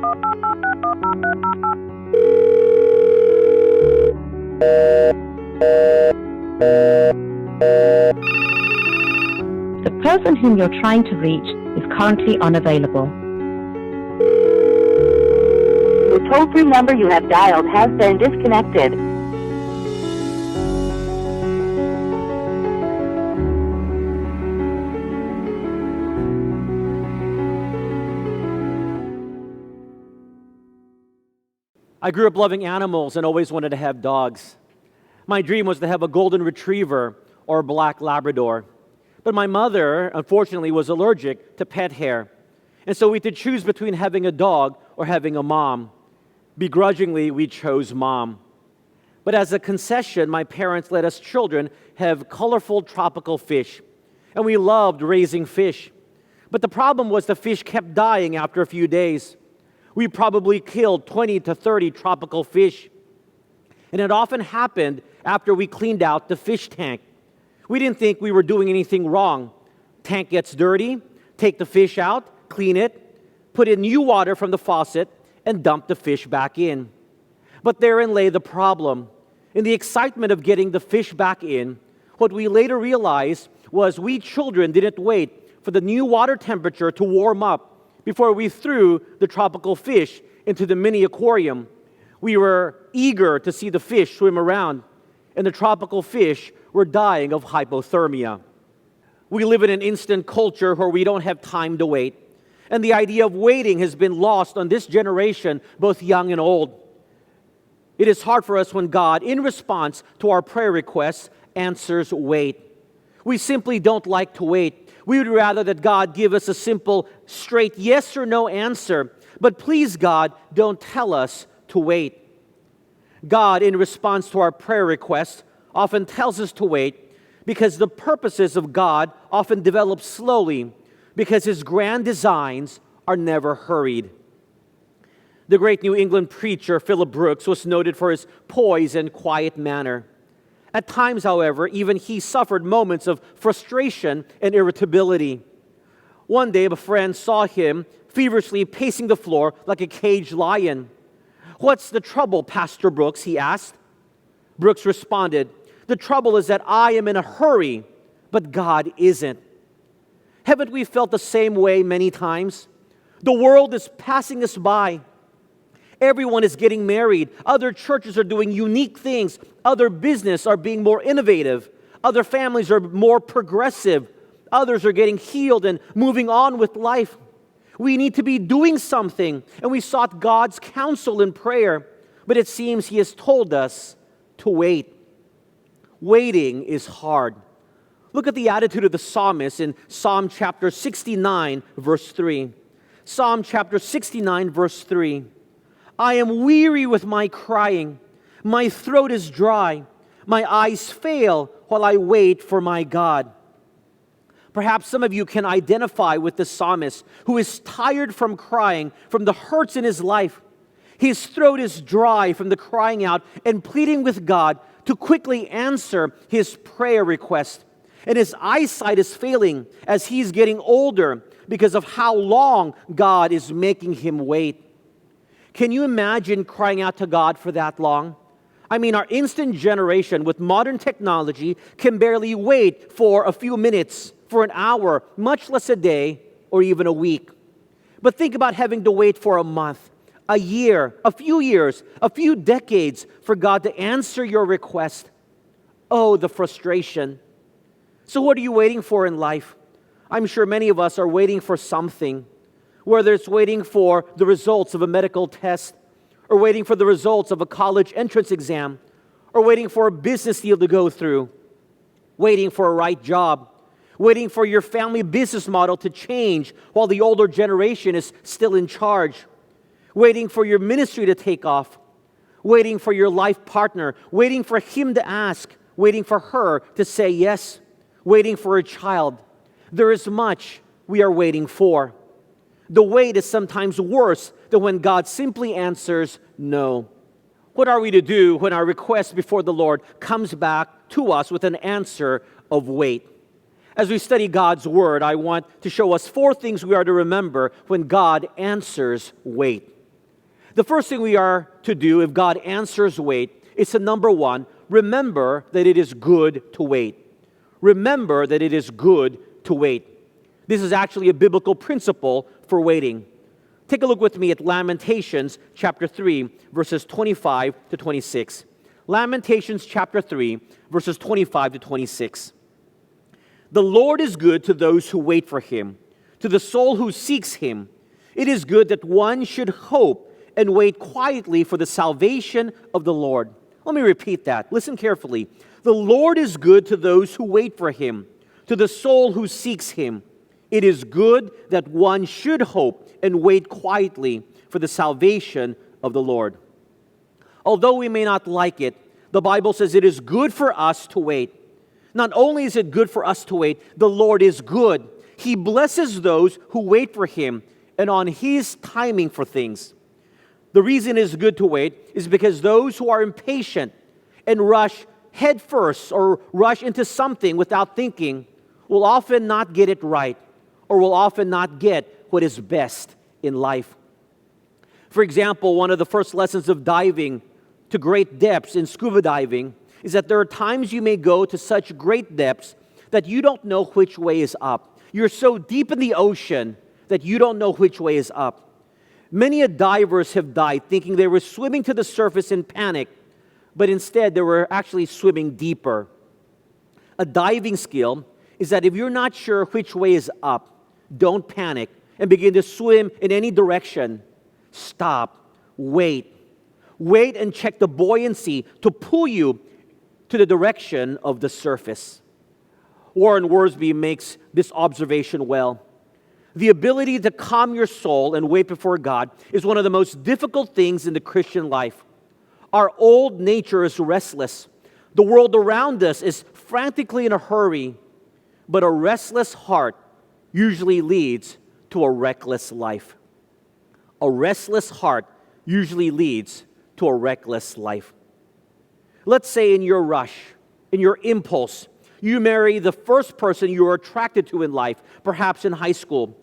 The person whom you're trying to reach is currently unavailable. The toll-free number you have dialed has been disconnected. I grew up loving animals and always wanted to have dogs. My dream was to have a golden retriever or a black Labrador. But my mother, unfortunately, was allergic to pet hair. And so we had to choose between having a dog or having a mom. Begrudgingly, we chose mom. But as a concession, my parents let us children have colorful tropical fish. And we loved raising fish. But the problem was the fish kept dying after a few days. We probably killed 20 to 30 tropical fish. And it often happened after we cleaned out the fish tank. We didn't think we were doing anything wrong. Tank gets dirty, take the fish out, clean it, put in new water from the faucet, and dump the fish back in. But therein lay the problem. In the excitement of getting the fish back in, what we later realized was we children didn't wait for the new water temperature to warm up before we threw the tropical fish into the mini aquarium. We were eager to see the fish swim around, and the tropical fish were dying of hypothermia. We live in an instant culture where we don't have time to wait, and the idea of waiting has been lost on this generation, both young and old. It is hard for us when God, in response to our prayer requests, answers wait. We simply don't like to wait. We would rather that God give us a simple, straight yes or no answer. But please, God, don't tell us to wait. God, in response to our prayer requests, often tells us to wait because the purposes of God often develop slowly because His grand designs are never hurried. The great New England preacher Philip Brooks was noted for his poise and quiet manner. At times, however, even he suffered moments of frustration and irritability. One day, a friend saw him feverishly pacing the floor like a caged lion. "What's the trouble, Pastor Brooks?" he asked. Brooks responded, "The trouble is that I am in a hurry, but God isn't." Haven't we felt the same way many times? The world is passing us by. Everyone is getting married. Other churches are doing unique things. Other businesses are being more innovative. Other families are more progressive. Others are getting healed and moving on with life. We need to be doing something, and we sought God's counsel in prayer, but it seems He has told us to wait. Waiting is hard. Look at the attitude of the psalmist in Psalm chapter 69, verse 3. Psalm chapter 69, verse 3. "I am weary with my crying. My throat is dry. My eyes fail while I wait for my God." Perhaps some of you can identify with the psalmist who is tired from crying, from the hurts in his life. His throat is dry from the crying out and pleading with God to quickly answer his prayer request. And his eyesight is failing as he's getting older because of how long God is making him wait. Can you imagine crying out to God for that long? I mean, our instant generation with modern technology can barely wait for a few minutes, for an hour, much less a day or even a week. But think about having to wait for a month, a year, a few years, a few decades for God to answer your request. Oh, the frustration. So what are you waiting for in life? I'm sure many of us are waiting for something. Whether it's waiting for the results of a medical test, or waiting for the results of a college entrance exam, or waiting for a business deal to go through, waiting for a right job, waiting for your family business model to change while the older generation is still in charge, waiting for your ministry to take off, waiting for your life partner, waiting for him to ask, waiting for her to say yes, waiting for a child. There is much we are waiting for. The wait is sometimes worse than when God simply answers no. What are we to do when our request before the Lord comes back to us with an answer of wait? As we study God's Word, I want to show us 4 things we are to remember when God answers wait. The first thing we are to do if God answers wait is to, number one, remember that it is good to wait. Remember that it is good to wait. This is actually a biblical principle for waiting. Take a look with me at Lamentations chapter 3, verses 25 to 26. Lamentations chapter 3, verses 25 to 26. The Lord is good to those who wait for Him, to the soul who seeks Him. It is good that one should hope and wait quietly for the salvation of the Lord. Let me repeat that. Listen carefully. The Lord is good to those who wait for Him, to the soul who seeks Him. It is good that one should hope and wait quietly for the salvation of the Lord. Although we may not like it, the Bible says it is good for us to wait. Not only is it good for us to wait, the Lord is good. He blesses those who wait for Him and on His timing for things. The reason it is good to wait is because those who are impatient and rush headfirst or rush into something without thinking will often not get it right, or will often not get what is best in life. For example, one of the first lessons of diving to great depths in scuba diving is that there are times you may go to such great depths that you don't know which way is up. You're so deep in the ocean that you don't know which way is up. Many divers have died thinking they were swimming to the surface in panic, but instead they were actually swimming deeper. A diving skill is that if you're not sure which way is up, don't panic and begin to swim in any direction. Stop, wait and check the buoyancy to pull you to the direction of the surface. Warren Wiersbe makes this observation well. The ability to calm your soul and wait before God is one of the most difficult things in the Christian life. Our old nature is restless. The world around us is frantically in a hurry, but a restless heart usually leads to a reckless life. A restless heart usually leads to a reckless life. Let's say in your rush, in your impulse, you marry the first person you are attracted to in life, perhaps in high school.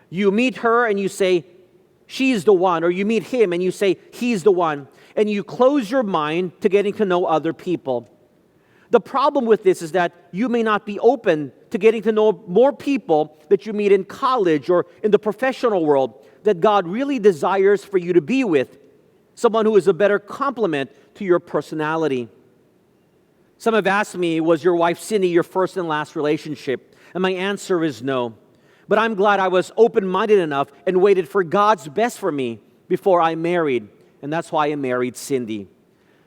You meet her and you say, she's the one, or you meet him and you say, he's the one, and you close your mind to getting to know other people. The problem with this is that you may not be open to getting to know more people that you meet in college or in the professional world that God really desires for you to be with, someone who is a better complement to your personality. Some have asked me, was your wife Cindy your first and last relationship? And my answer is no. But I'm glad I was open-minded enough and waited for God's best for me before I married. And that's why I married Cindy.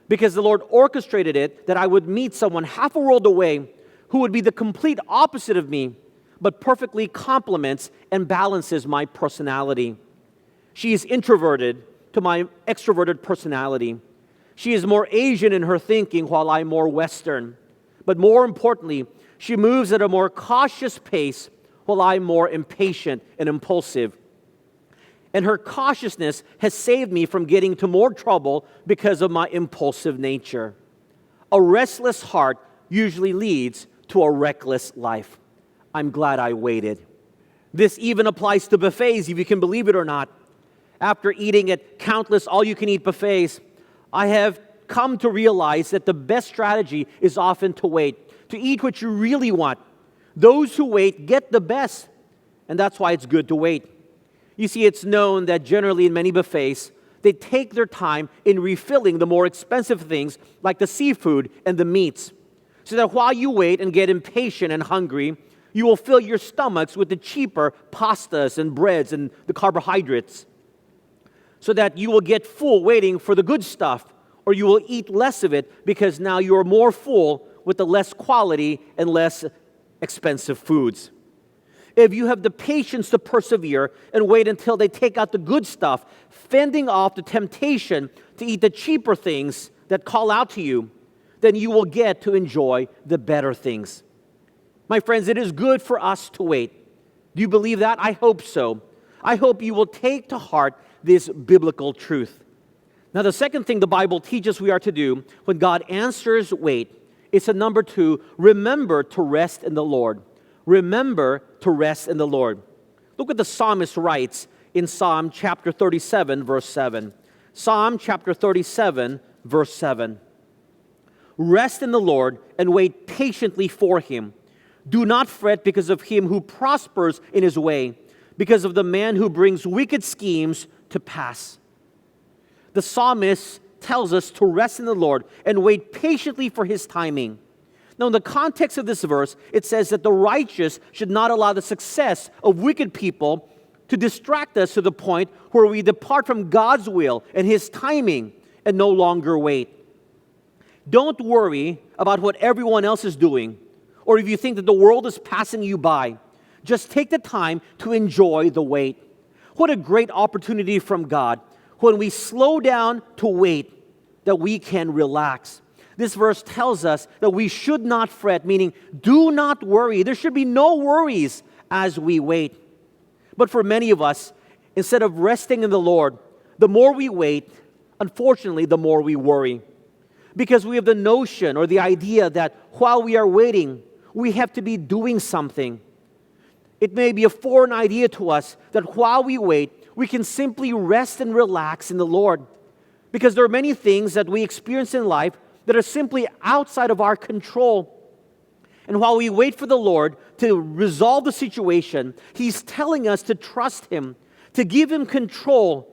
Because the Lord orchestrated it that I would meet someone half a world away who would be the complete opposite of me, but perfectly complements and balances my personality. She is introverted to my extroverted personality. She is more Asian in her thinking while I'm more Western. But more importantly, she moves at a more cautious pace while I'm more impatient and impulsive. And her cautiousness has saved me from getting into more trouble because of my impulsive nature. A restless heart usually leads to a reckless life. I'm glad I waited. This even applies to buffets, if you can believe it or not. After eating at countless all-you-can-eat buffets, I have come to realize that the best strategy is often to wait, to eat what you really want. Those who wait get the best, and that's why it's good to wait. You see, it's known that generally in many buffets, they take their time in refilling the more expensive things like the seafood and the meats, so that while you wait and get impatient and hungry, you will fill your stomachs with the cheaper pastas and breads and the carbohydrates, so that you will get full waiting for the good stuff, or you will eat less of it because now you are more full with the less quality and less expensive foods. If you have the patience to persevere and wait until they take out the good stuff, fending off the temptation to eat the cheaper things that call out to you, then you will get to enjoy the better things. My friends, it is good for us to wait. Do you believe that? I hope so. I hope you will take to heart this biblical truth. Now, the second thing the Bible teaches we are to do when God answers wait is to, number 2, remember to rest in the Lord. Remember to rest in the Lord. Look what the psalmist writes in Psalm chapter 37, verse 7. Psalm chapter 37, verse 7. Rest in the Lord and wait patiently for him. Do not fret because of him who prospers in his way, because of the man who brings wicked schemes to pass. The psalmist tells us to rest in the Lord and wait patiently for his timing. Now, in the context of this verse, it says that the righteous should not allow the success of wicked people to distract us to the point where we depart from God's will and his timing and no longer wait. Don't worry about what everyone else is doing, or if you think that the world is passing you by. Just take the time to enjoy the wait. What a great opportunity from God when we slow down to wait, that we can relax. This verse tells us that we should not fret, meaning do not worry. There should be no worries as we wait. But for many of us, instead of resting in the Lord, the more we wait, unfortunately, the more we worry. Because we have the notion or the idea that while we are waiting, we have to be doing something. It may be a foreign idea to us that while we wait, we can simply rest and relax in the Lord. Because there are many things that we experience in life that are simply outside of our control. And while we wait for the Lord to resolve the situation, he's telling us to trust him, to give him control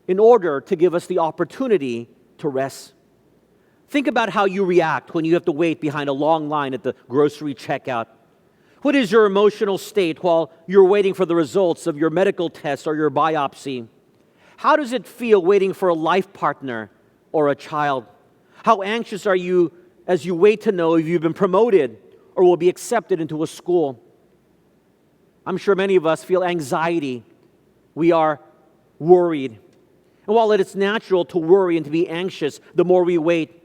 in order to give us the opportunity to rest. Think about how you react when you have to wait behind a long line at the grocery checkout. What is your emotional state while you're waiting for the results of your medical test or your biopsy? How does it feel waiting for a life partner or a child? How anxious are you as you wait to know if you've been promoted or will be accepted into a school? I'm sure many of us feel anxiety. We are worried. And while it is natural to worry and to be anxious the more we wait,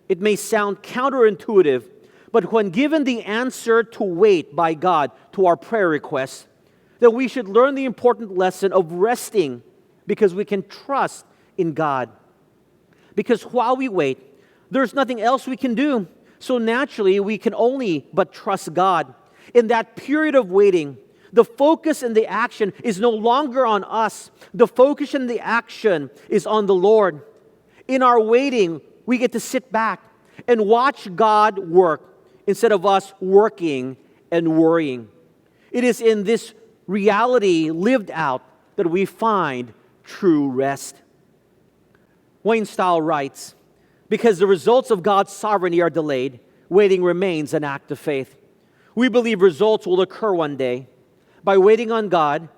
it may sound counterintuitive, but when given the answer to wait by God to our prayer requests, then we should learn the important lesson of resting because we can trust in God. Because while we wait, there's nothing else we can do. So naturally, we can only but trust God. In that period of waiting, the focus and the action is no longer on us. The focus and the action is on the Lord. In our waiting, we get to sit back and watch God work instead of us working and worrying. It is in this reality lived out that we find true rest. Wayne Style writes, because the results of God's sovereignty are delayed, waiting remains an act of faith. We believe results will occur one day. By waiting on God,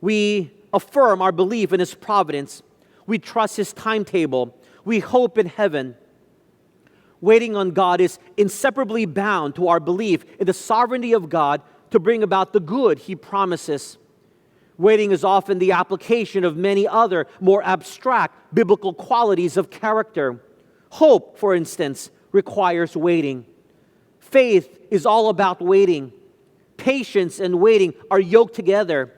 we affirm our belief in his providence. We trust his timetable. We hope in heaven. Waiting on God is inseparably bound to our belief in the sovereignty of God to bring about the good he promises. Waiting is often the application of many other more abstract biblical qualities of character. Hope, for instance, requires waiting. Faith is all about waiting. Patience and waiting are yoked together.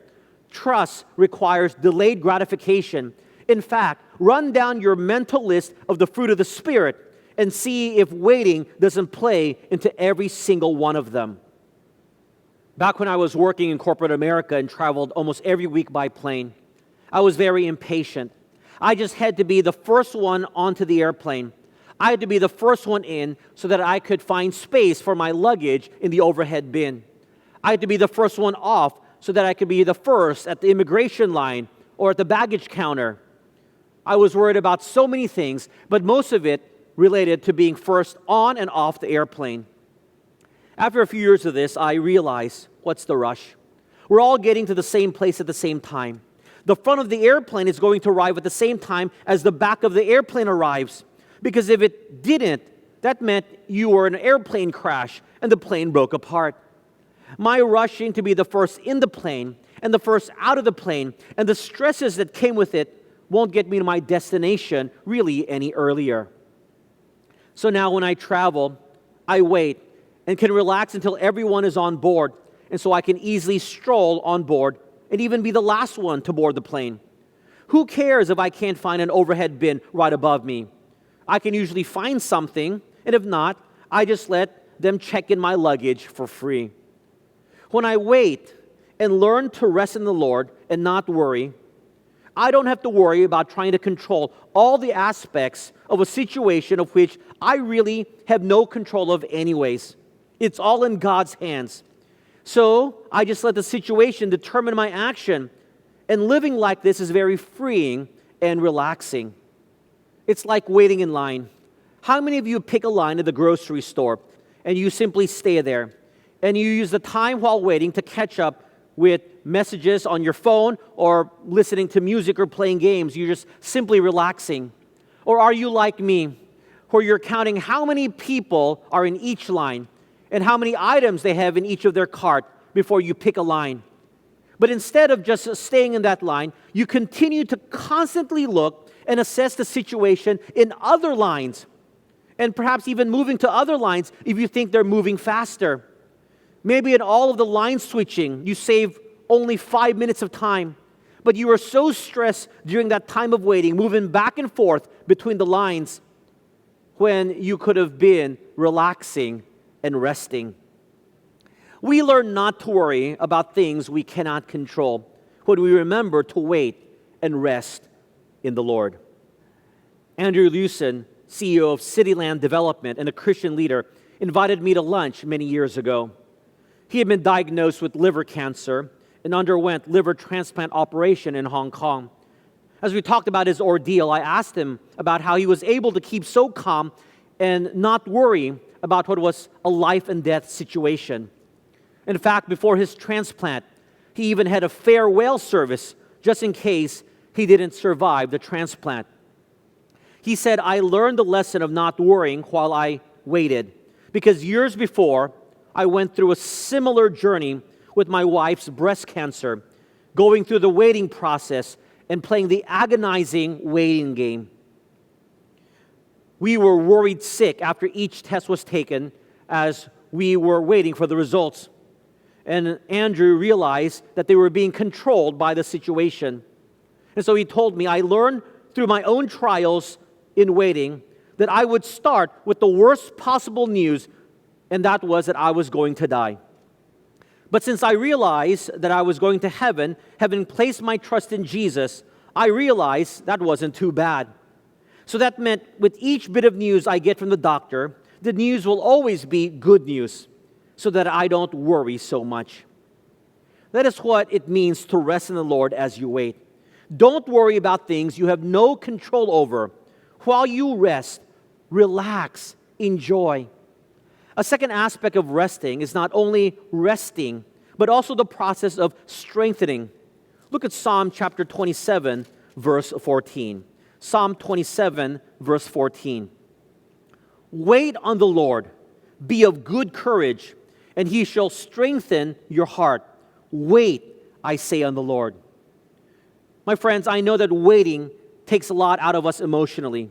Trust requires delayed gratification. In fact, run down your mental list of the fruit of the Spirit and see if waiting doesn't play into every single one of them. Back when I was working in corporate America and traveled almost every week by plane, I was very impatient. I just had to be the first one onto the airplane. I had to be the first one in so that I could find space for my luggage in the overhead bin. I had to be the first one off so that I could be the first at the immigration line or at the baggage counter. I was worried about so many things, but most of it related to being first on and off the airplane. After a few years of this, I realized, what's the rush? We're all getting to the same place at the same time. The front of the airplane is going to arrive at the same time as the back of the airplane arrives. Because if it didn't, that meant you were in an airplane crash and the plane broke apart. My rushing to be the first in the plane and the first out of the plane and the stresses that came with it won't get me to my destination really any earlier. So now when I travel, I wait and can relax until everyone is on board, and so I can easily stroll on board and even be the last one to board the plane. Who cares if I can't find an overhead bin right above me? I can usually find something, and if not, I just let them check in my luggage for free. When I wait and learn to rest in the Lord and not worry, I don't have to worry about trying to control all the aspects of a situation of which I really have no control of anyways. It's all in God's hands. So I just let the situation determine my action. And living like this is very freeing and relaxing. It's like waiting in line. How many of you pick a line at the grocery store and you simply stay there and you use the time while waiting to catch up with messages on your phone or listening to music or playing games? You're just simply relaxing. Or are you like me, where you're counting how many people are in each line and how many items they have in each of their cart before you pick a line? But instead of just staying in that line, you continue to constantly look and assess the situation in other lines, and perhaps even moving to other lines if you think they're moving faster. Maybe in all of the line switching, you save only 5 minutes of time, but you are so stressed during that time of waiting, moving back and forth between the lines, when you could have been relaxing and resting. We learn not to worry about things we cannot control when we remember to wait and rest in the Lord. Andrew Lewson, CEO of Cityland Development and a Christian leader, invited me to lunch many years ago. He had been diagnosed with liver cancer and underwent liver transplant operation in Hong Kong. As we talked about his ordeal, I asked him about how he was able to keep so calm and not worry about what was a life and death situation. In fact, before his transplant, he even had a farewell service just in case he didn't survive the transplant. He said, I learned the lesson of not worrying while I waited, because years before, I went through a similar journey with my wife's breast cancer, going through the waiting process and playing the agonizing waiting game. We were worried sick after each test was taken as we were waiting for the results. And Andrew realized that they were being controlled by the situation. And so he told me, I learned through my own trials in waiting that I would start with the worst possible news, and that was that I was going to die. But since I realized that I was going to heaven, having placed my trust in Jesus, I realized that wasn't too bad. So that meant with each bit of news I get from the doctor, the news will always be good news, so that I don't worry so much. That is what it means to rest in the Lord as you wait. Don't worry about things you have no control over. While you rest, relax, enjoy. A second aspect of resting is not only resting, but also the process of strengthening. Look at Psalm chapter 27, verse 14. Psalm 27, verse 14. Wait on the Lord, be of good courage, and he shall strengthen your heart. Wait, I say, on the Lord. My friends, I know that waiting takes a lot out of us emotionally.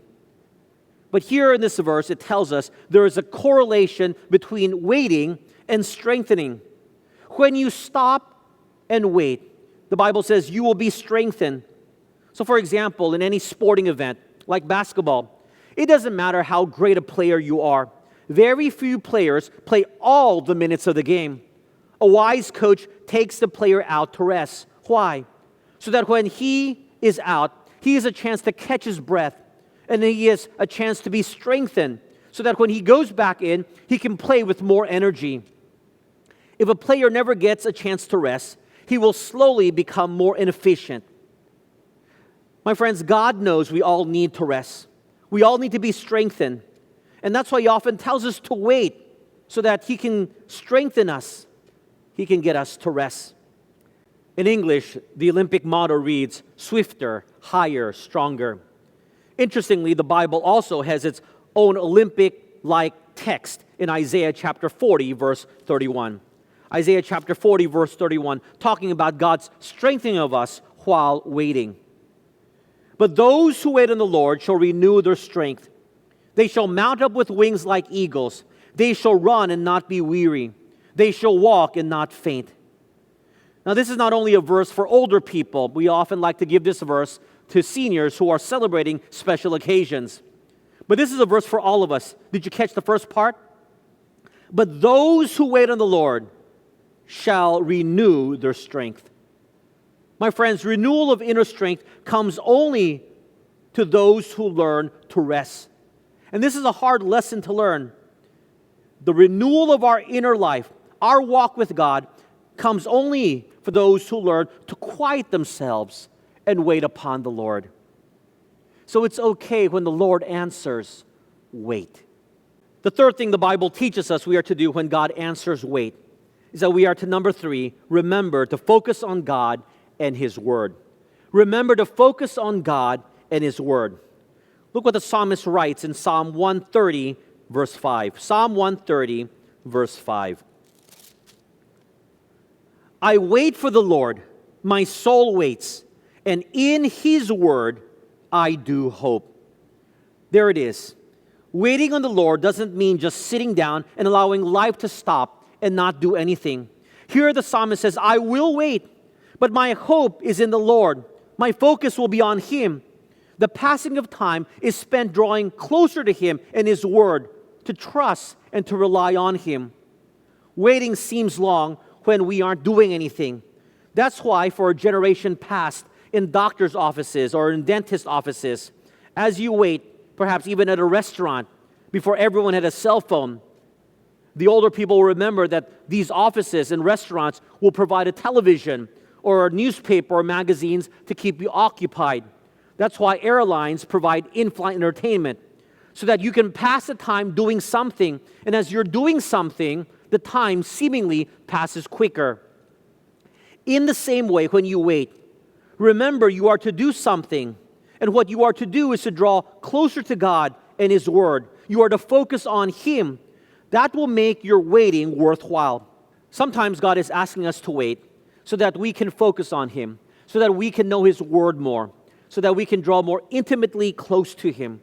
But here in this verse, it tells us there is a correlation between waiting and strengthening. When you stop and wait, the Bible says you will be strengthened. So for example, in any sporting event, like basketball, it doesn't matter how great a player you are. Very few players play all the minutes of the game. A wise coach takes the player out to rest. Why? So that when he is out, he has a chance to catch his breath, and he has a chance to be strengthened, so that when he goes back in, he can play with more energy. If a player never gets a chance to rest, he will slowly become more inefficient. My friends, God knows we all need to rest. We all need to be strengthened. And that's why he often tells us to wait, so that he can strengthen us. He can get us to rest. In English, the Olympic motto reads, swifter, higher, stronger. Interestingly, the Bible also has its own Olympic-like text in Isaiah chapter 40, verse 31. Isaiah chapter 40, verse 31, talking about God's strengthening of us while waiting. But those who wait on the Lord shall renew their strength. They shall mount up with wings like eagles. They shall run and not be weary. They shall walk and not faint. Now, this is not only a verse for older people. We often like to give this verse to seniors who are celebrating special occasions. But this is a verse for all of us. Did you catch the first part? But those who wait on the Lord shall renew their strength. My friends, renewal of inner strength comes only to those who learn to rest. And this is a hard lesson to learn. The renewal of our inner life, our walk with God, comes only for those who learn to quiet themselves and wait upon the Lord. So it's okay when the Lord answers, wait. The third thing the Bible teaches us we are to do when God answers, wait, is that we are to, number 3, remember to focus on God and His Word. Remember to focus on God and His Word. Look what the psalmist writes in Psalm 130, verse 5. Psalm 130, verse 5. I wait for the Lord, my soul waits, and in His Word I do hope. There it is. Waiting on the Lord doesn't mean just sitting down and allowing life to stop and not do anything. Here the psalmist says, I will wait, but my hope is in the Lord. My focus will be on Him. The passing of time is spent drawing closer to Him and His Word, to trust and to rely on Him. Waiting seems long when we aren't doing anything. That's why for a generation past, in doctor's offices or in dentist offices, as you wait, perhaps even at a restaurant, before everyone had a cell phone, the older people will remember that these offices and restaurants will provide a television or a newspaper or magazines to keep you occupied. That's why airlines provide in-flight entertainment, so that you can pass the time doing something, and as you're doing something, the time seemingly passes quicker. In the same way, when you wait, remember you are to do something, and what you are to do is to draw closer to God and His Word. You are to focus on Him. That will make your waiting worthwhile. Sometimes God is asking us to wait so that we can focus on Him, so that we can know His Word more, so that we can draw more intimately close to Him.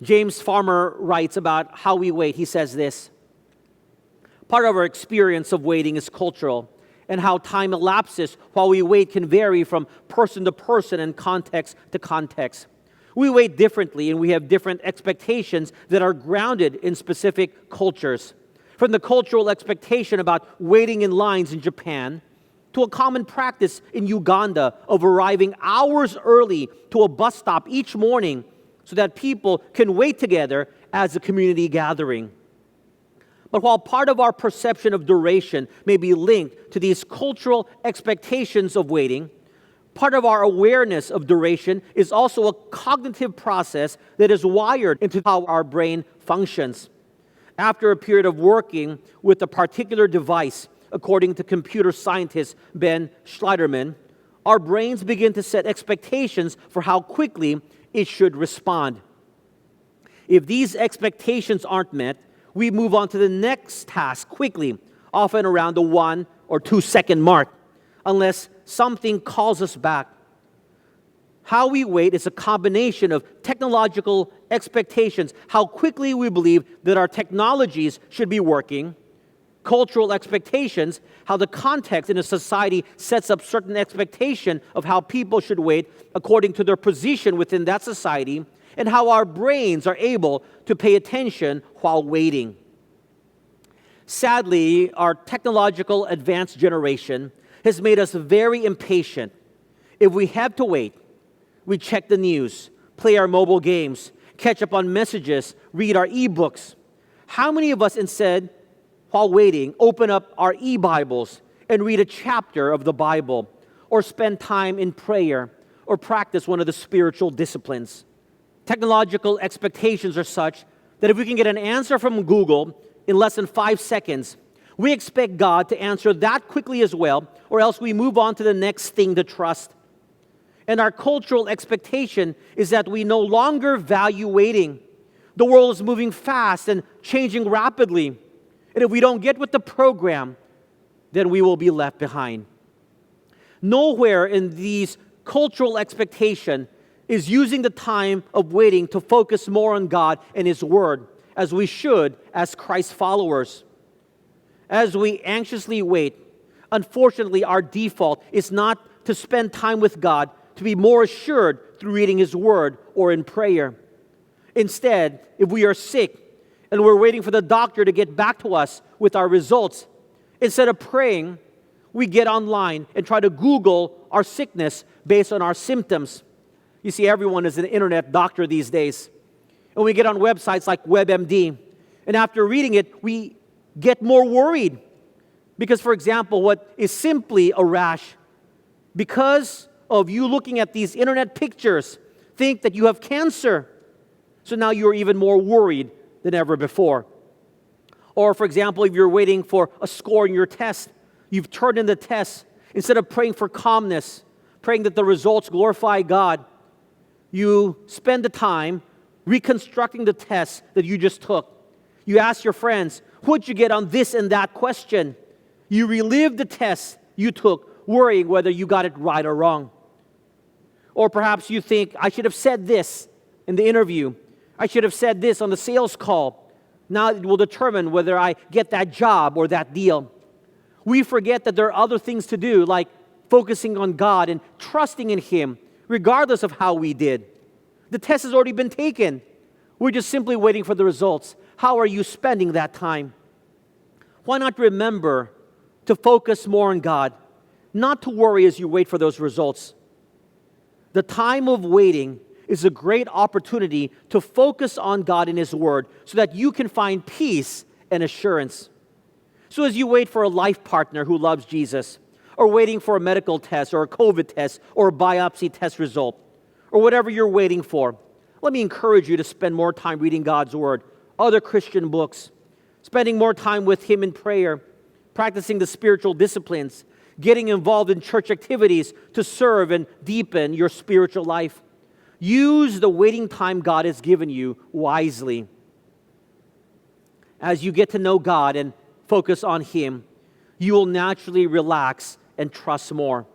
James Farmer writes about how we wait. He says this: part of our experience of waiting is cultural, and how time elapses while we wait can vary from person to person and context to context. We wait differently, and we have different expectations that are grounded in specific cultures. From the cultural expectation about waiting in lines in Japan, to a common practice in Uganda of arriving hours early to a bus stop each morning so that people can wait together as a community gathering. But while part of our perception of duration may be linked to these cultural expectations of waiting, part of our awareness of duration is also a cognitive process that is wired into how our brain functions. After a period of working with a particular device, according to computer scientist Ben Schleiderman, our brains begin to set expectations for how quickly it should respond. If these expectations aren't met, we move on to the next task quickly, often around the 1 or 2 second mark, unless something calls us back. How we wait is a combination of technological expectations, how quickly we believe that our technologies should be working, cultural expectations, how the context in a society sets up certain expectation of how people should wait according to their position within that society, and how our brains are able to pay attention while waiting. Sadly, our technological advanced generation has made us very impatient. If we have to wait, we check the news, play our mobile games, catch up on messages, read our e-books. How many of us instead, while waiting, open up our e-Bibles and read a chapter of the Bible, or spend time in prayer, or practice one of the spiritual disciplines? Technological expectations are such that if we can get an answer from Google in less than 5 seconds, we expect God to answer that quickly as well, or else we move on to the next thing to trust. And our cultural expectation is that we no longer value waiting. The world is moving fast and changing rapidly. And if we don't get with the program, then we will be left behind. Nowhere in these cultural expectations is using the time of waiting to focus more on God and His Word, as we should as Christ followers. As we anxiously wait, unfortunately, our default is not to spend time with God, to be more assured through reading His Word or in prayer. Instead, if we are sick and we're waiting for the doctor to get back to us with our results, instead of praying, we get online and try to Google our sickness based on our symptoms. You see, everyone is an internet doctor these days. And we get on websites like WebMD. And after reading it, we get more worried. Because, for example, what is simply a rash, because of you looking at these internet pictures, think that you have cancer. So now you're even more worried than ever before. Or, for example, if you're waiting for a score in your test, you've turned in the test. Instead of praying for calmness, praying that the results glorify God, you spend the time reconstructing the test that you just took. You ask your friends, what'd you get on this and that question? You relive the test you took, worrying whether you got it right or wrong. Or perhaps you think, I should have said this in the interview. I should have said this on the sales call. Now it will determine whether I get that job or that deal. We forget that there are other things to do, like focusing on God and trusting in Him, regardless of how we did. The test has already been taken. We're just simply waiting for the results. How are you spending that time? Why not remember to focus more on God, not to worry as you wait for those results? The time of waiting is a great opportunity to focus on God and His Word so that you can find peace and assurance. So as you wait for a life partner who loves Jesus, or waiting for a medical test or a COVID test or a biopsy test result, or whatever you're waiting for, let me encourage you to spend more time reading God's Word, other Christian books, spending more time with Him in prayer, practicing the spiritual disciplines, getting involved in church activities to serve and deepen your spiritual life. Use the waiting time God has given you wisely. As you get to know God and focus on Him, you will naturally relax and trust more.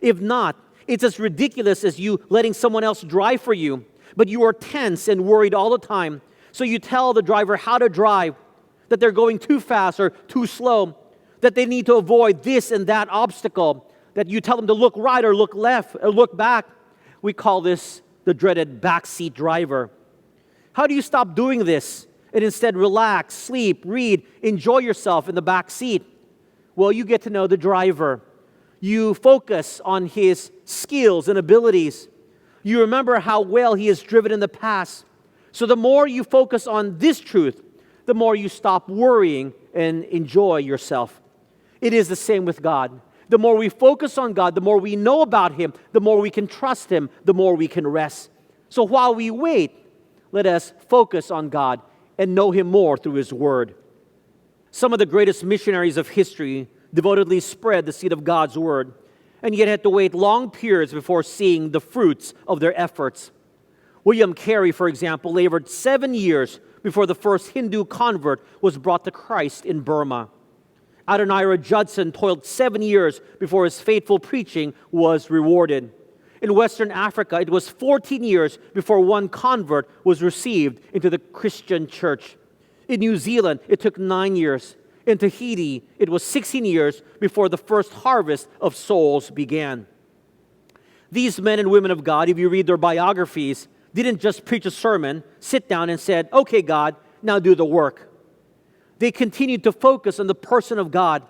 If not, it's as ridiculous as you letting someone else drive for you, but you are tense and worried all the time. So you tell the driver how to drive, that they're going too fast or too slow, that they need to avoid this and that obstacle, that you tell them to look right or look left or look back. We call this the dreaded backseat driver. How do you stop doing this and instead relax, sleep, read, enjoy yourself in the back seat? Well, you get to know the driver. You focus on his skills and abilities. You remember how well he has driven in the past. So the more you focus on this truth, the more you stop worrying and enjoy yourself. It is the same with God. The more we focus on God, the more we know about Him, the more we can trust Him, the more we can rest. So while we wait, let us focus on God and know Him more through His Word. Some of the greatest missionaries of history devotedly spread the seed of God's Word, and yet had to wait long periods before seeing the fruits of their efforts. William Carey, for example, labored 7 years before the first Hindu convert was brought to Christ in Burma. Adoniram Judson toiled 7 years before his faithful preaching was rewarded. In Western Africa, it was 14 years before one convert was received into the Christian church. In New Zealand, it took 9 years. In Tahiti, it was 16 years before the first harvest of souls began. These men and women of God, if you read their biographies, didn't just preach a sermon, sit down and said, okay, God, now do the work. They continued to focus on the person of God,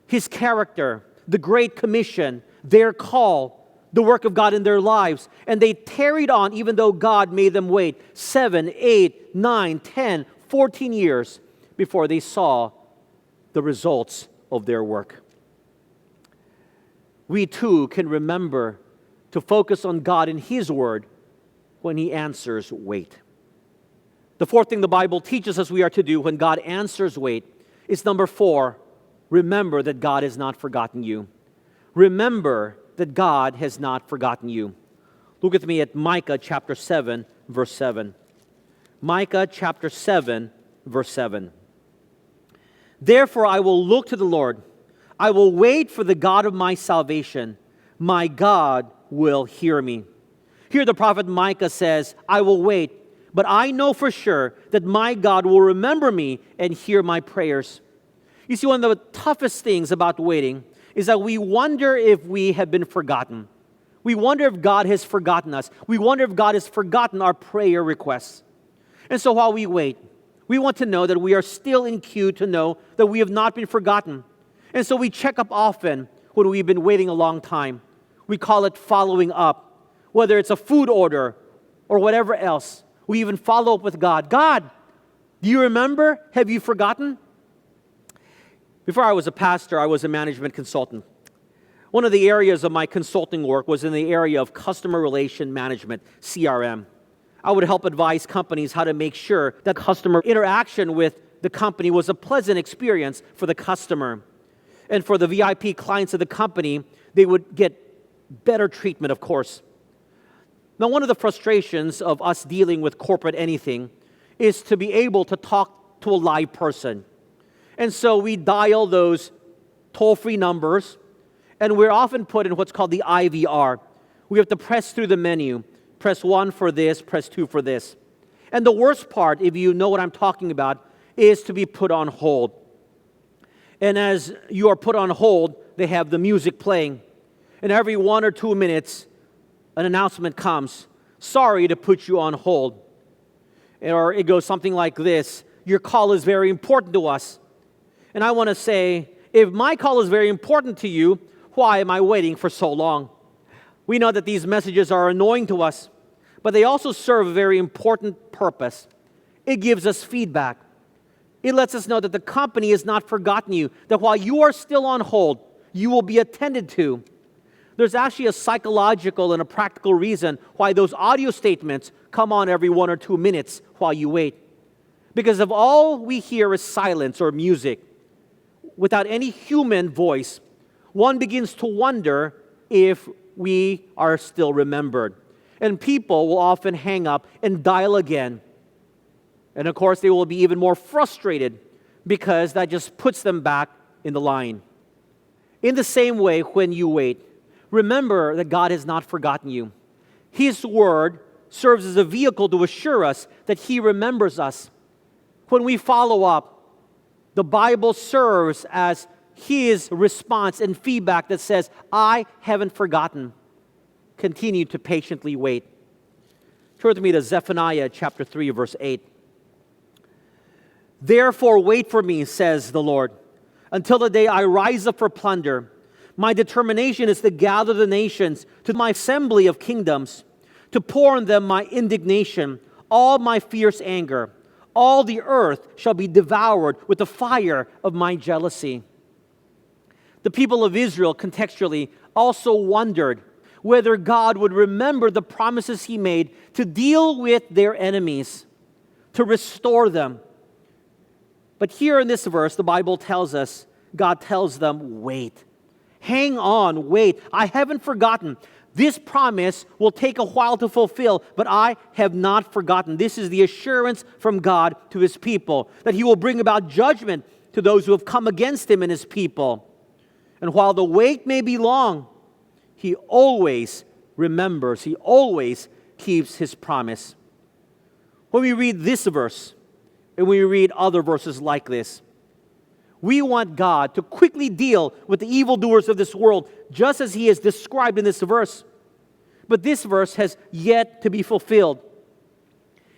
His character, the Great Commission, their call, the work of God in their lives. And they tarried on even though God made them wait 7, 8, 9, 10, 14 years before they saw the results of their work. We too can remember to focus on God and His Word when He answers wait. The fourth thing the Bible teaches us we are to do when God answers wait is number 4, remember that God has not forgotten you. Remember that God has not forgotten you. Look with me at Micah chapter 7, verse 7. Micah chapter 7, verse 7. Therefore I will look to the Lord. I will wait for the God of my salvation. My God will hear me. Here the prophet Micah says, I will wait, but I know for sure that my God will remember me and hear my prayers. You see, one of the toughest things about waiting is that we wonder if we have been forgotten. We wonder if God has forgotten us. We wonder if God has forgotten our prayer requests. And so while we wait, we want to know that we are still in queue to know that we have not been forgotten. And so we check up often when we've been waiting a long time. We call it following up. Whether it's a food order or whatever else, we even follow up with God. God, do you remember? Have you forgotten? Before I was a pastor, I was a management consultant. One of the areas of my consulting work was in the area of customer relation management, CRM. I would help advise companies how to make sure that customer interaction with the company was a pleasant experience for the customer. And for the VIP clients of the company, they would get better treatment, of course. Now, one of the frustrations of us dealing with corporate anything is to be able to talk to a live person. And so we dial those toll-free numbers, and we're often put in what's called the IVR. We have to press through the menu. Press 1 for this, press 2 for this. And the worst part, if you know what I'm talking about, is to be put on hold. And as you are put on hold, they have the music playing. And every 1 or 2 minutes, an announcement comes. Sorry to put you on hold. Or it goes something like this. Your call is very important to us. And I want to say, if my call is very important to you, why am I waiting for so long? We know that these messages are annoying to us, but they also serve a very important purpose. It gives us feedback. It lets us know that the company has not forgotten you, that while you are still on hold, you will be attended to. There's actually a psychological and a practical reason why those audio statements come on every 1 or 2 minutes while you wait. Because if all we hear is silence or music, without any human voice, one begins to wonder if we are still remembered. And people will often hang up and dial again. And of course, they will be even more frustrated because that just puts them back in the line. In the same way, when you wait, remember that God has not forgotten you. His word serves as a vehicle to assure us that He remembers us. When we follow up, the Bible serves as His response and feedback that says, I haven't forgotten. Continue to patiently wait. Turn with me to Zephaniah chapter 3, verse 8. Therefore wait for me, says the Lord, until the day I rise up for plunder. My determination is to gather the nations to my assembly of kingdoms, to pour on them my indignation, all my fierce anger. All the earth shall be devoured with the fire of my jealousy. The people of Israel, contextually, also wondered whether God would remember the promises He made to deal with their enemies, to restore them. But here in this verse, the Bible tells us, God tells them, wait. Hang on, wait. I haven't forgotten. This promise will take a while to fulfill, but I have not forgotten. This is the assurance from God to His people, that He will bring about judgment to those who have come against Him and His people. And while the wait may be long, He always remembers, He always keeps His promise. When we read this verse, and we read other verses like this, we want God to quickly deal with the evildoers of this world, just as He is described in this verse. But this verse has yet to be fulfilled.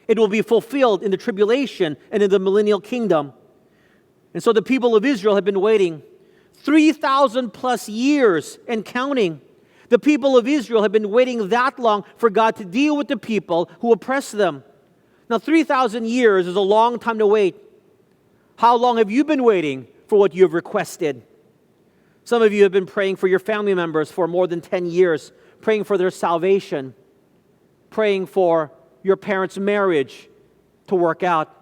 It will be fulfilled in the tribulation and in the millennial kingdom. And so the people of Israel have been waiting 3,000 plus years and counting. The people of Israel have been waiting that long for God to deal with the people who oppress them. Now, 3,000 years is a long time to wait. How long have you been waiting for what you have requested? Some of you have been praying for your family members for more than 10 years, praying for their salvation, praying for your parents' marriage to work out.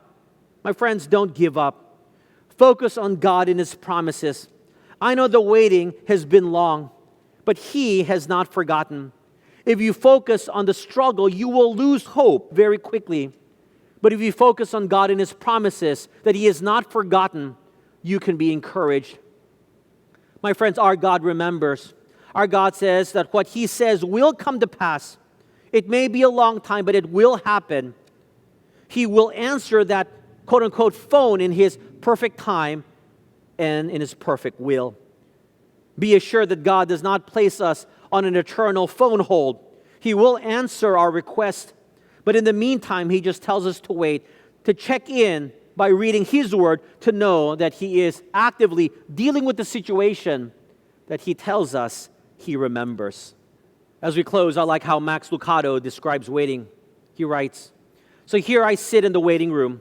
My friends, don't give up. Focus on God and His promises. I know the waiting has been long, but He has not forgotten. If you focus on the struggle, you will lose hope very quickly. But if you focus on God and His promises, that He has not forgotten, you can be encouraged. My friends, our God remembers. Our God says that what He says will come to pass. It may be a long time, but it will happen. He will answer that quote-unquote phone in His perfect time and in His perfect will. Be assured that God does not place us on an eternal phone hold. He will answer our request. But in the meantime, He just tells us to wait, to check in by reading His Word, to know that He is actively dealing with the situation that He tells us He remembers. As we close, I like how Max Lucado describes waiting. He writes, "So here I sit in the waiting room.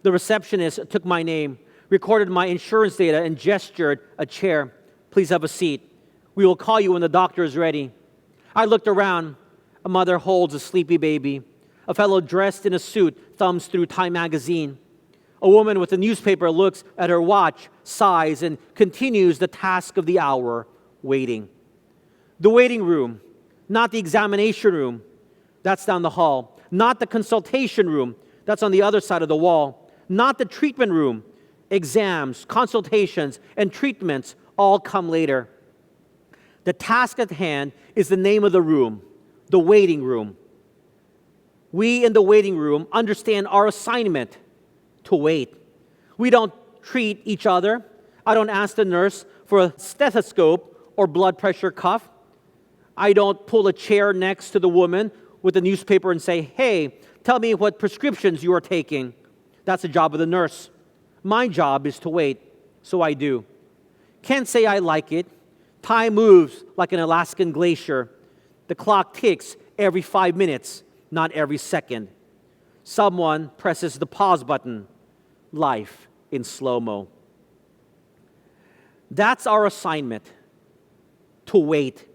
The receptionist took my name, recorded my insurance data, and gestured a chair. Please have a seat. We will call you when the doctor is ready." I looked around. A mother holds a sleepy baby. A fellow dressed in a suit thumbs through Time magazine. A woman with a newspaper looks at her watch, sighs, and continues the task of the hour, waiting. The waiting room, not the examination room, that's down the hall. Not the consultation room, that's on the other side of the wall. Not the treatment room. Exams, consultations, and treatments all come later. The task at hand is the name of the room, the waiting room. We in the waiting room understand our assignment to wait. We don't treat each other. I don't ask the nurse for a stethoscope or blood pressure cuff. I don't pull a chair next to the woman with a newspaper and say, "Hey, tell me what prescriptions you are taking." That's the job of the nurse. My job is to wait, so I do. Can't say I like it. Time moves like an Alaskan glacier. The clock ticks every 5 minutes, not every second. Someone presses the pause button. Life in slow-mo. That's our assignment, to wait.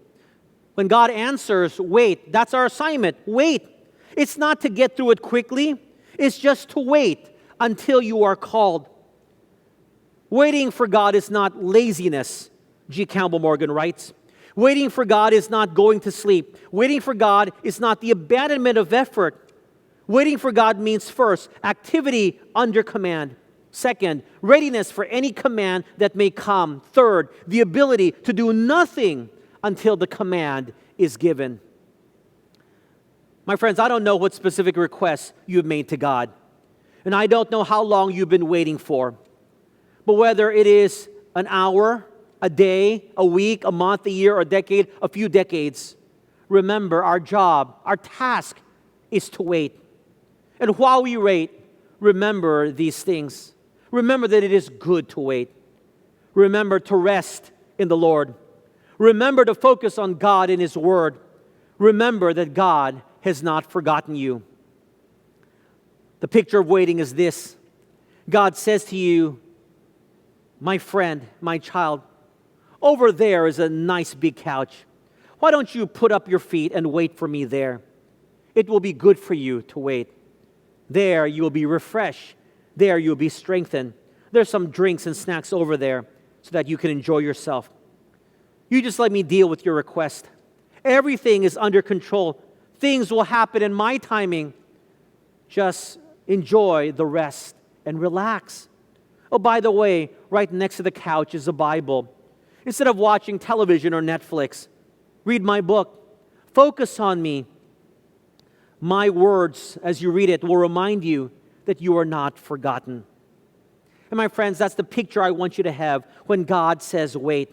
When God answers, wait, that's our assignment, wait. It's not to get through it quickly. It's just to wait until you are called. Waiting for God is not laziness, G. Campbell Morgan writes. Waiting for God is not going to sleep. Waiting for God is not the abandonment of effort. Waiting for God means, first, activity under command. Second, readiness for any command that may come. Third, the ability to do nothing until the command is given. My friends, I don't know what specific requests you've made to God. And I don't know how long you've been waiting for. But whether it is an hour, a day, a week, a month, a year, a decade, a few decades, remember our job, our task is to wait. And while we wait, remember these things. Remember that it is good to wait. Remember to rest in the Lord. Remember to focus on God and His Word. Remember that God has not forgotten you. The picture of waiting is this. God says to you, "My friend, my child, over there is a nice big couch. Why don't you put up your feet and wait for me there? It will be good for you to wait. There you will be refreshed. There you will be strengthened. There's some drinks and snacks over there so that you can enjoy yourself. You just let me deal with your request. Everything is under control. Things will happen in my timing. Just enjoy the rest and relax." Oh, by the way, right next to the couch is a Bible. Instead of watching television or Netflix, read my book. Focus on me. My words, as you read it, will remind you that you are not forgotten. And my friends, that's the picture I want you to have when God says wait.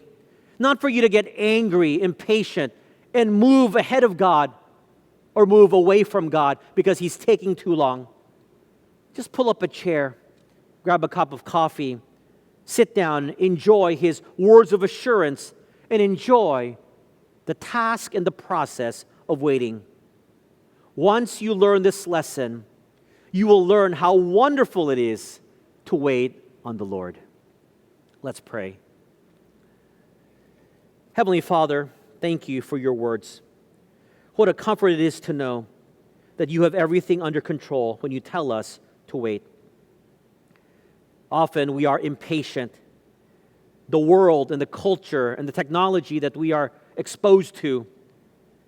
Not for you to get angry, impatient, and move ahead of God or move away from God because He's taking too long. Just pull up a chair, grab a cup of coffee, sit down, enjoy His words of assurance, and enjoy the task and the process of waiting. Once you learn this lesson, you will learn how wonderful it is to wait on the Lord. Let's pray. Heavenly Father, thank you for your words. What a comfort it is to know that you have everything under control when you tell us to wait. Often we are impatient. The world and the culture and the technology that we are exposed to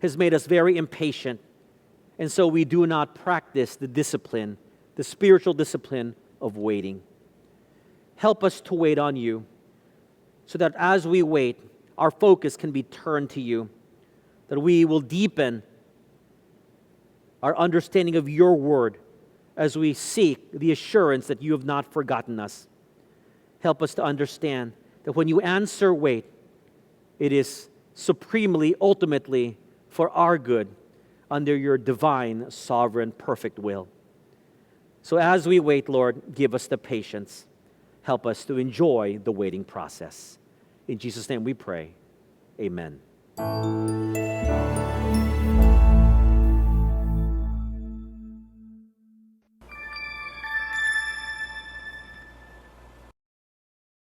has made us very impatient. And so we do not practice the discipline, the spiritual discipline of waiting. Help us to wait on you so that as we wait, our focus can be turned to you, that we will deepen our understanding of your word as we seek the assurance that you have not forgotten us. Help us to understand that when you answer wait, it is supremely, ultimately for our good under your divine, sovereign, perfect will. So as we wait, Lord, give us the patience. Help us to enjoy the waiting process. In Jesus' name we pray. Amen.